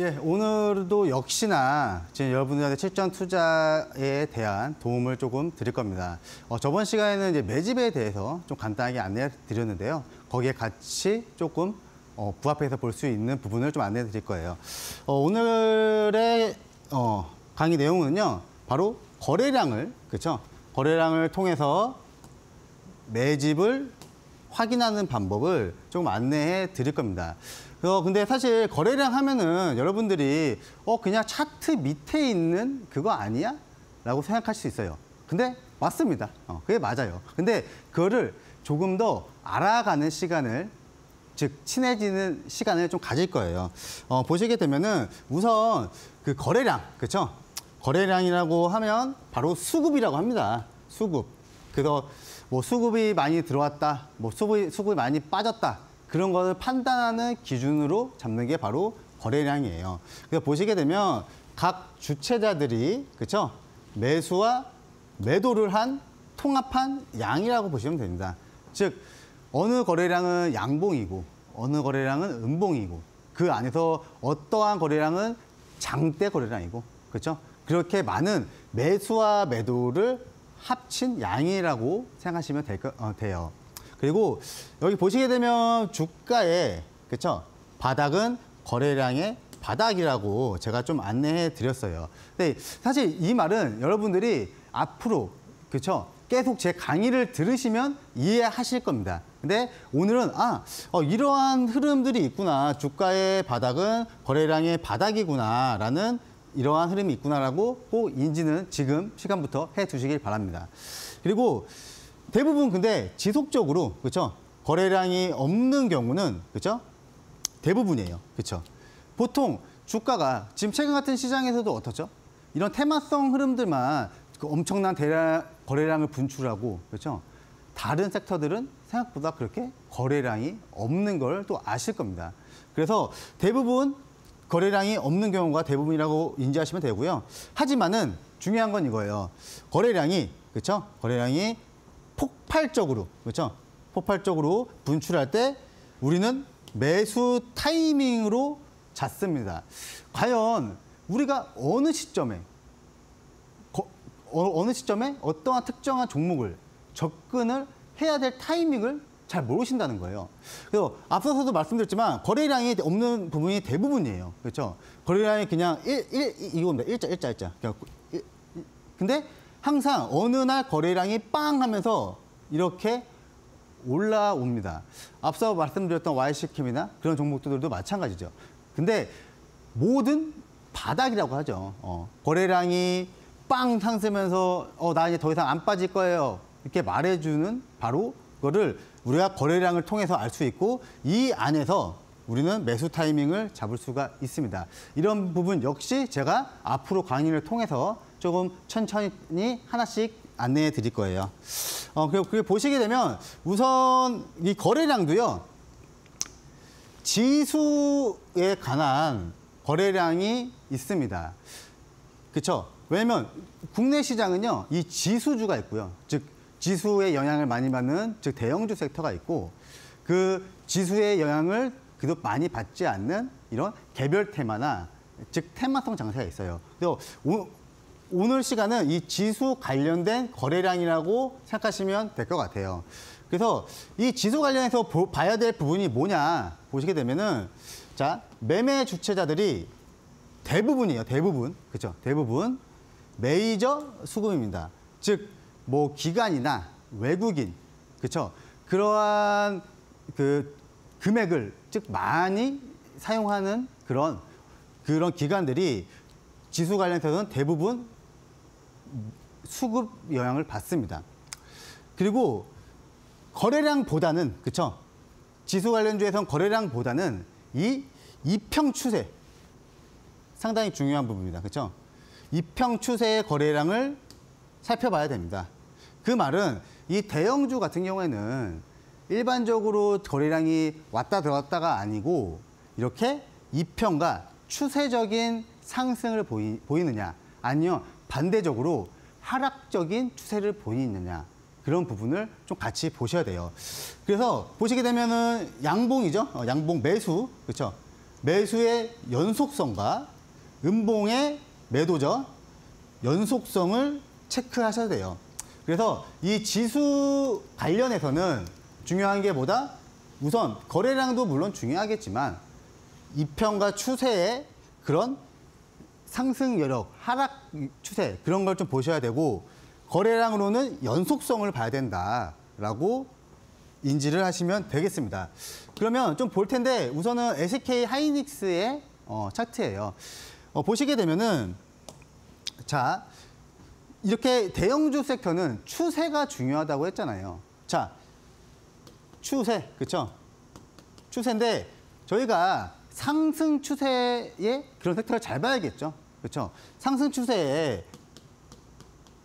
예, 오늘도 역시나 지금 여러분들한테 실전 투자에 대한 도움을 조금 드릴 겁니다. 저번 시간에는 이제 매집에 대해서 좀 간단하게 안내해 드렸는데요. 거기에 같이 조금 부합해서 볼 수 있는 부분을 좀 안내해 드릴 거예요. 오늘의 강의 내용은요, 바로 거래량을, 그렇죠? 거래량을 통해서 매집을 확인하는 방법을 좀 안내해 드릴 겁니다. 근데 사실 거래량 하면은 여러분들이 그냥 차트 밑에 있는 그거 아니야? 라고 생각할 수 있어요. 근데 맞습니다. 그게 맞아요. 근데 그거를 조금 더 알아가는 시간을, 즉 친해지는 시간을 좀 가질 거예요. 보시게 되면은 우선 그 거래량, 그렇죠? 거래량이라고 하면 바로 수급이라고 합니다. 수급. 그래서 뭐 수급이 많이 들어왔다, 뭐 수급이 많이 빠졌다. 그런 것을 판단하는 기준으로 잡는 게 바로 거래량이에요. 그래서 보시게 되면 각 주체자들이, 그렇죠? 매수와 매도를 한 통합한 양이라고 보시면 됩니다. 즉 어느 거래량은 양봉이고 어느 거래량은 음봉이고 그 안에서 어떠한 거래량은 장대 거래량이고, 그렇죠? 그렇게 많은 매수와 매도를 합친 양이라고 생각하시면 돼요. 그리고 여기 보시게 되면 주가의, 그렇죠? 바닥은 거래량의 바닥이라고 제가 좀 안내해 드렸어요. 근데 사실 이 말은 여러분들이 앞으로, 그렇죠? 계속 제 강의를 들으시면 이해하실 겁니다. 근데 오늘은 이러한 흐름들이 있구나. 주가의 바닥은 거래량의 바닥이구나라는 이러한 흐름이 있구나라고 꼭 인지는 지금 시간부터 해 두시길 바랍니다. 그리고 대부분 근데 지속적으로, 그렇죠? 거래량이 없는 경우는, 그렇죠? 대부분이에요. 그렇죠? 보통 주가가 지금 최근 같은 시장에서도 어떻죠? 이런 테마성 흐름들만 그 엄청난 거래량을 분출하고, 그렇죠? 다른 섹터들은 생각보다 그렇게 거래량이 없는 걸 또 아실 겁니다. 그래서 대부분 거래량이 없는 경우가 대부분이라고 인지하시면 되고요. 하지만은 중요한 건 이거예요. 거래량이, 그렇죠? 거래량이 폭발적으로, 그렇죠? 폭발적으로 분출할 때 우리는 매수 타이밍으로 잡습니다. 과연 우리가 어느 시점에 어떠한 특정한 종목을 접근을 해야 될 타이밍을 잘 모르신다는 거예요. 그래서 앞서서도 말씀드렸지만 거래량이 없는 부분이 대부분이에요. 그렇죠? 거래량이 그냥 이겁니다. 일자. 근데 항상 어느 날 거래량이 빵 하면서 이렇게 올라옵니다. 앞서 말씀드렸던 YC캠이나 그런 종목들도 마찬가지죠. 근데 모든 바닥이라고 하죠. 거래량이 빵 상승하면서 나 이제 더 이상 안 빠질 거예요. 이렇게 말해주는 바로 그거를 우리가 거래량을 통해서 알 수 있고 이 안에서 우리는 매수 타이밍을 잡을 수가 있습니다. 이런 부분 역시 제가 앞으로 강의를 통해서 조금 천천히 하나씩 안내해 드릴 거예요. 그리고 보시게 되면 우선 이 거래량도요, 지수에 관한 거래량이 있습니다. 그렇죠? 왜냐면 국내 시장은요, 이 지수주가 있고요. 즉 지수의 영향을 많이 받는, 즉 대형주 섹터가 있고, 그 지수의 영향을 그래도 많이 받지 않는 이런 개별 테마나, 즉 테마성 장세가 있어요. 그래서 오늘 시간은 이 지수 관련된 거래량이라고 생각하시면 될 것 같아요. 그래서 이 지수 관련해서 봐야 될 부분이 뭐냐 보시게 되면은, 자, 매매 주체자들이 대부분이에요. 대부분. 그렇죠? 대부분 메이저 수급입니다. 즉 뭐 기관이나 외국인, 그렇죠? 그러한 그 금액을 즉 많이 사용하는 그런 기관들이 지수 관련해서는 대부분 수급 영향을 받습니다. 그리고 거래량보다는, 그렇죠? 지수 관련주에서는 거래량보다는 이 이평 추세 상당히 중요한 부분입니다. 그렇죠? 이평 추세의 거래량을 살펴봐야 됩니다. 그 말은 이 대형주 같은 경우에는 일반적으로 거래량이 왔다 들어왔다가 아니고 이렇게 이평과 추세적인 상승을 보이느냐, 아니면 반대적으로 하락적인 추세를 보이느냐, 그런 부분을 좀 같이 보셔야 돼요. 그래서 보시게 되면은 양봉이죠. 양봉 매수, 그렇죠? 매수의 연속성과 음봉의 매도적 연속성을 체크하셔야 돼요. 그래서 이 지수 관련해서는 중요한 게 뭐다? 우선 거래량도 물론 중요하겠지만 이평과 추세의 그런 상승 여력, 하락 추세 그런 걸 좀 보셔야 되고 거래량으로는 연속성을 봐야 된다라고 인지를 하시면 되겠습니다. 그러면 좀 볼 텐데 우선은 SK 하이닉스의 차트예요. 보시게 되면은 자 이렇게 대형주 섹터는 추세가 중요하다고 했잖아요. 자 추세 그렇죠? 추세인데 저희가 상승 추세의 그런 섹터를 잘 봐야겠죠. 그렇죠? 상승 추세의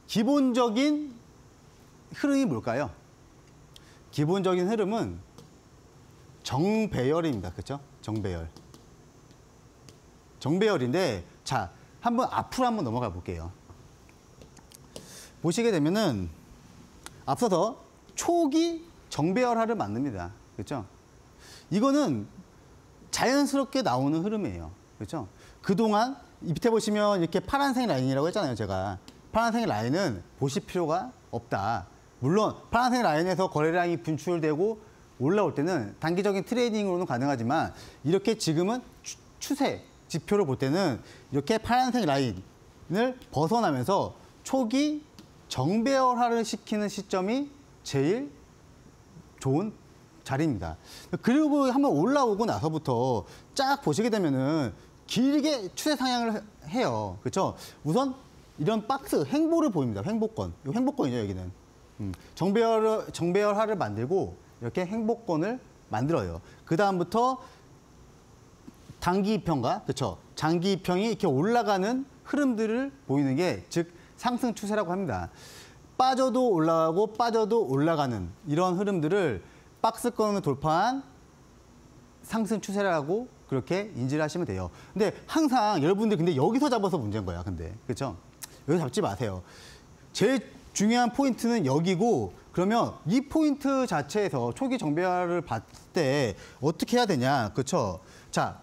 기본적인 흐름이 뭘까요? 기본적인 흐름은 정배열입니다. 그렇죠? 정배열. 정배열인데 자, 한번 앞으로 한번 넘어가 볼게요. 보시게 되면은 앞서서 초기 정배열하를 만듭니다. 그렇죠? 이거는 자연스럽게 나오는 흐름이에요. 그렇죠? 그동안 이 밑에 보시면 이렇게 파란색 라인이라고 했잖아요. 제가 파란색 라인은 보실 필요가 없다. 물론 파란색 라인에서 거래량이 분출되고 올라올 때는 단기적인 트레이딩으로는 가능하지만 이렇게 지금은 추세 지표를 볼 때는 이렇게 파란색 라인을 벗어나면서 초기 정배열화를 시키는 시점이 제일 좋은 자리입니다. 그리고 한번 올라오고 나서부터 쫙 보시게 되면은 길게 추세 상향을 해요. 그렇죠? 우선 이런 박스 횡보를 보입니다. 횡보권. 이 횡보권이죠, 여기는. 정배열화를 만들고 이렇게 횡보권을 만들어요. 그 다음부터 단기 이평과 그렇죠? 장기 이평이 이렇게 올라가는 흐름들을 보이는 게 즉 상승 추세라고 합니다. 빠져도 올라가고 빠져도 올라가는 이런 흐름들을 박스권을 돌파한 상승 추세라고 그렇게 인지를 하시면 돼요. 근데 항상 여러분들 근데 여기서 잡아서 문제인 거야. 근데 그렇죠? 여기 잡지 마세요. 제일 중요한 포인트는 여기고 그러면 이 포인트 자체에서 초기 정배열을 봤을 때 어떻게 해야 되냐. 그렇죠? 자,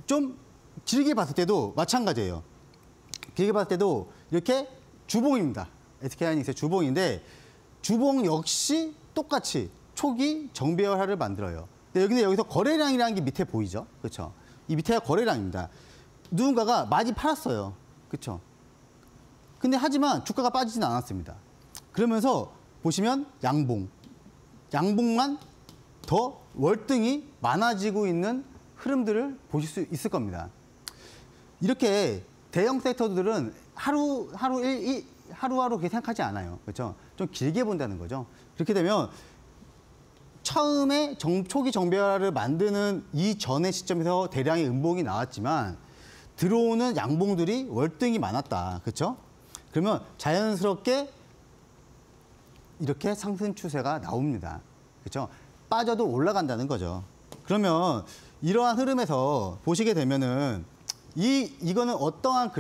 좀 길게 봤을 때도 마찬가지예요. 길게 봤을 때도 이렇게 주봉입니다. SK하이닉스의 주봉인데 주봉 역시 똑같이 초기 정배열화를 만들어요. 근데 여기서 거래량이라는 게 밑에 보이죠? 그렇죠? 이 밑에가 거래량입니다. 누군가가 많이 팔았어요. 그렇죠? 근데 하지만 주가가 빠지진 않았습니다. 그러면서 보시면 양봉만 더 월등히 많아지고 있는 흐름들을 보실 수 있을 겁니다. 이렇게 대형 섹터들은 하루하루 그렇게 생각하지 않아요. 그렇죠? 좀 길게 본다는 거죠. 그렇게 되면 처음에 초기 정배열화를 만드는 이전의 시점에서 대량의 음봉이 나왔지만 들어오는 양봉들이 월등히 많았다. 그렇죠? 그러면 자연스럽게 이렇게 상승 추세가 나옵니다. 그렇죠? 빠져도 올라간다는 거죠. 그러면 이러한 흐름에서 보시게 되면은 이거는 어떠한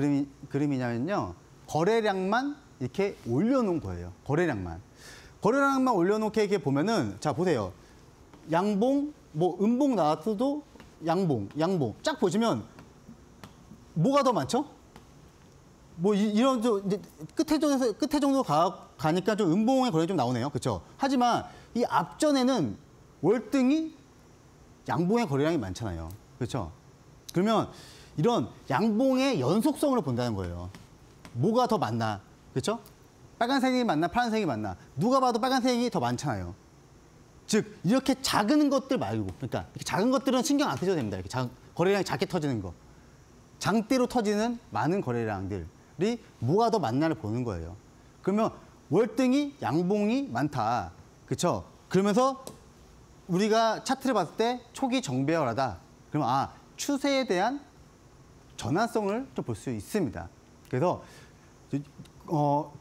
그림이냐면요. 거래량만 이렇게 올려놓은 거예요. 거래량만 올려놓게 이렇게 보면은 자 보세요. 양봉 뭐 음봉 나왔어도 양봉 쫙 보시면 뭐가 더 많죠? 뭐 이런 이제 끝에 정도 가니까 좀 음봉의 거래 좀 나오네요. 그렇죠? 하지만 이 앞전에는 월등히 양봉의 거래량이 많잖아요. 그렇죠? 그러면 이런 양봉의 연속성을 본다는 거예요. 뭐가 더 많나? 그렇죠? 빨간색이 많나? 파란색이 많나? 누가 봐도 빨간색이 더 많잖아요. 즉 이렇게 작은 것들 말고 그러니까 이렇게 작은 것들은 신경 안 쓰셔도 됩니다. 이렇게 거래량이 작게 터지는 거. 장대로 터지는 많은 거래량들이 뭐가 더 많나를 보는 거예요. 그러면 월등히 양봉이 많다. 그렇죠? 그러면서 우리가 차트를 봤을 때 초기 정배열하다. 그러면 추세에 대한 전환성을 좀 볼 수 있습니다. 그래서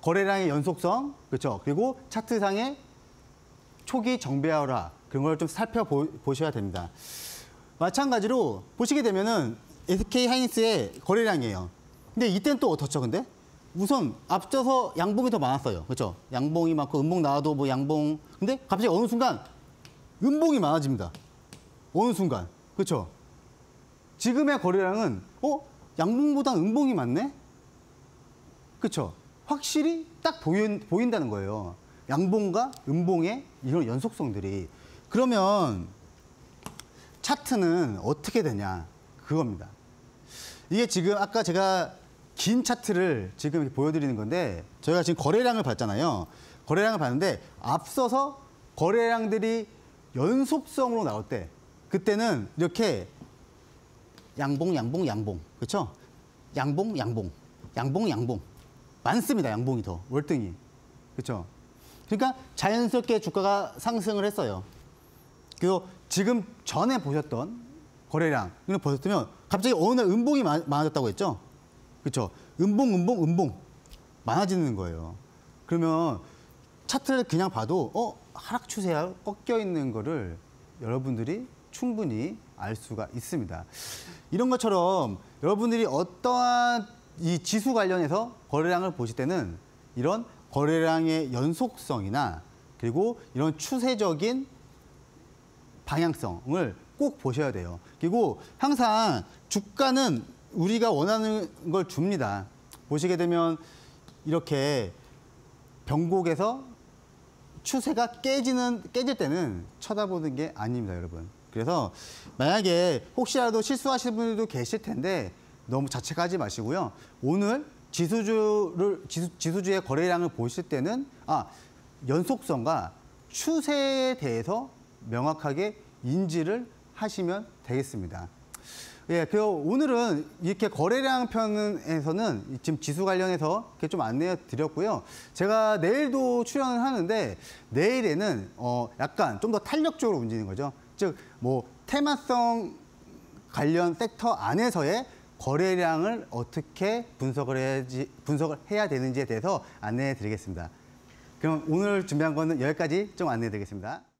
거래량의 연속성, 그렇죠? 그리고 차트상의 초기 정배열화 그런 걸 좀 살펴보셔야 됩니다. 마찬가지로 보시게 되면은 SK 하이닉스의 거래량이에요. 근데 이때는 또 어떻죠? 근데 우선 앞서서 양봉이 더 많았어요. 그렇죠? 양봉이 많고 음봉 나와도 뭐 양봉. 근데 갑자기 어느 순간 음봉이 많아집니다. 어느 순간. 그렇죠? 지금의 거래량은 양봉보다 음봉이 많네? 그렇죠? 확실히 딱 보인다는 거예요. 양봉과 음봉의 이런 연속성들이. 그러면 차트는 어떻게 되냐? 그겁니다. 이게 지금 아까 제가 긴 차트를 지금 이렇게 보여드리는 건데 저희가 지금 거래량을 봤잖아요. 거래량을 봤는데 앞서서 거래량들이 연속성으로 나올 때 그때는 이렇게 양봉, 양봉, 양봉. 그렇죠? 양봉, 양봉. 양봉, 양봉. 많습니다. 양봉이 더. 월등히. 그렇죠? 그러니까 자연스럽게 주가가 상승을 했어요. 그리고 지금 전에 보셨던 거래량 이걸 보셨으면 갑자기 어느 날 음봉이 많아졌다고 했죠? 그렇죠? 음봉, 음봉, 음봉. 많아지는 거예요. 그러면 차트를 그냥 봐도 하락 추세가 꺾여 있는 거를 여러분들이 충분히 알 수가 있습니다. 이런 것처럼 여러분들이 어떠한 이 지수 관련해서 거래량을 보실 때는 이런 거래량의 연속성이나 그리고 이런 추세적인 방향성을 꼭 보셔야 돼요. 그리고 항상 주가는 우리가 원하는 걸 줍니다. 보시게 되면 이렇게 변곡에서 추세가 깨질 때는 쳐다보는 게 아닙니다, 여러분. 그래서 만약에 혹시라도 실수하시는 분들도 계실 텐데 너무 자책하지 마시고요. 오늘 지수주의 거래량을 보실 때는 연속성과 추세에 대해서 명확하게 인지를 하시면 되겠습니다. 예, 그리고 오늘은 이렇게 거래량 편에서는 지금 지수 관련해서 이렇게 좀 안내해 드렸고요. 제가 내일도 출연을 하는데 내일에는 약간 좀 더 탄력적으로 움직이는 거죠. 즉, 뭐 테마성 관련 섹터 안에서의 거래량을 어떻게 분석을 해야 되는지에 대해서 안내해 드리겠습니다. 그럼 오늘 준비한 거는 여기까지 좀 안내해 드리겠습니다.